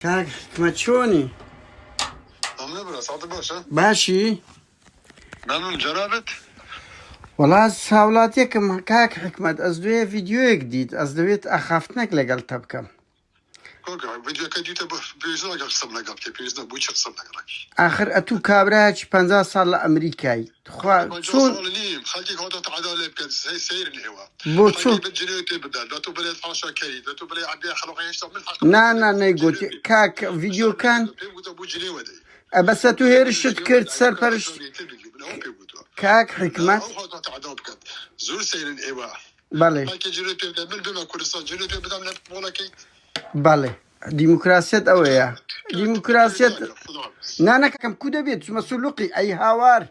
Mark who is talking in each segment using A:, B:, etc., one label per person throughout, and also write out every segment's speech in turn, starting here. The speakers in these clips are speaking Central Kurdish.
A: کاک حکمت چۆنی؟
B: برا ساعت باشە
A: باشی؟
B: ممنون جنابت.
A: وەڵات ساوڵاتیەکەم کاک حکمت ئەس دوێ ڤیددیۆیەک دیت ئەس دەوێت ئاخافتنەک لەگەڵ تە بکەم.
B: کۆگا ڤیدیۆکە دیتە پێویست ناکە قسەم لەگەڵ بکە، پێویست نەبوو چ قسەم لەگەڵەکی.
A: ئاخر ئەتوو کابراایکی 50 ساڵ لە ئەمریکایی خوا چۆن
B: نیم خەڵکی هاتە عەدا لێ بکەن سەیر لێوە
A: بۆ چۆن
B: بجرێ پێ بدەن لە تۆ بڵێت حاشا کەری لە تۆ بڵێ عەبێ خەڵق هێشتا من حق
A: نا نەیگوتی کاک ڤیددیۆکان
B: پێم گوتە بوو جلێوە دەی
A: ئەبەسە تو هێرشت کرد سەرپەرشت کاک حکمت
B: عەدا بکەن زۆر سەیرن ئێوە
A: بەڵێ
B: جلێ پێ بدەن من بمە کوردستان جلێ پێ بدەم لە وڵەکەی
A: بەڵێ دیموکراسیەت ئەوەیە دیموکراسیەت نانەکەم کو دەبێت چمە سولوقی ئەی هاوار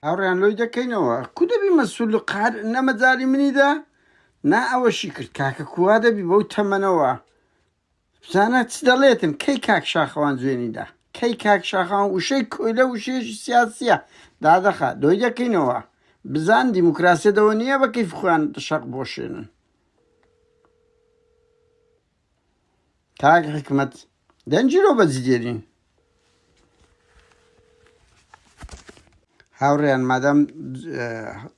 A: هاوڕیان لۆی دەکەینەوە کو دەبی مەسولق نەمەجای منیدا نا ئەوەشی کرد کاکە کووا دەبی بەو تەمەنەوە بزانە چ دەڵێتن کەی کاک شاخەوان جوێنیدا کەی کاک شاخەوان وشەی کۆیلە وشێژی سیاسیە دادەخە دۆی دەکەینەوە بزان دیموکراسیەتەوە نییە بە کەیف خۆیان شەق بۆشێنن کاک حکمت دەنجیرۆ بەجدێرین هاوڕێیان مادام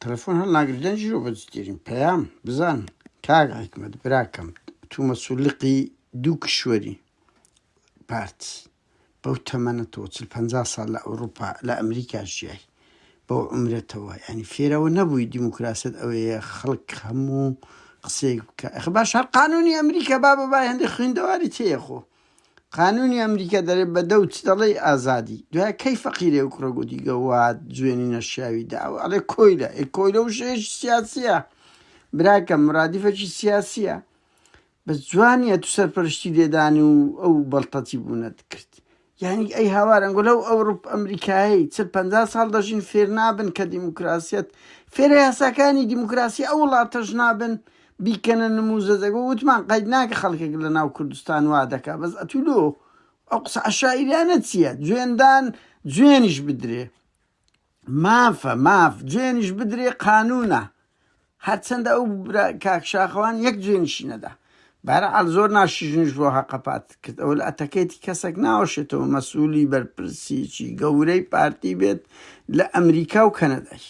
A: تەلەفۆن هەڵ ناگری دەنجیرۆ بەجدێرین پەیام بزان کاک حکمت براکەم تو مەسوولقی دوو کشوەری پارت بەو تەمەنە تۆ 50 ساڵ لە ئەوروپا لە ئەمریکا ژیای بۆ عمرێتەوە ینی فێرەوە نەبووی دیموکراسیت ئەوەیە خەڵک هەموو قسەیەک بکە باش هەر قانونی ئەمریکا با بەبای هەندێک خوێندەواری تەیە خۆ قانونی ئەمریکا دەرێت بە دەو چ دەڵێ ئازادی دوای کەی فەقیرێ و کوڕەگوتی گەوات جوێنی نەشیاوی داوە ئەڵێ کۆیلە کۆیلە و شێش سیاسیە براکەم ڕادیفەکی سیاسیە بە جوانیە تو سەرپەرشتی لێدانی و ئەو بەڵتەتی بوونەت کرد یعنی ئەی هاوارەنگۆ لەو ئەوروپ ئەمریکایی 50 ساڵ دەژین فێر نابن کە دیموکراسیەت فێرە یاساکانی دیموکراسی ئەو وڵاتەش نابن بیکەنە نموزە دەگە وتمان قەید ناکە خەڵکێک لە ناو کوردستان وا دەکا بەس ئەتولۆ ئەو قسە عەشائیرانە چییە جوێندان جوێنیش بدرێ مافە ماف جوێنیش بدرێ قانونە هەرچەندە ئەو کاک شاخەوان یەک جوێنیشی نەدا بەرەحاڵ زۆر ناشیژنیش بۆ هەقەپات کرد ئەوە لە ئەتەکەیەتی کەسێک ناوەشێتەوە مەسئولی بەرپرسیی گەورەی پارتی بێت لە ئەمریکا و کەنەدای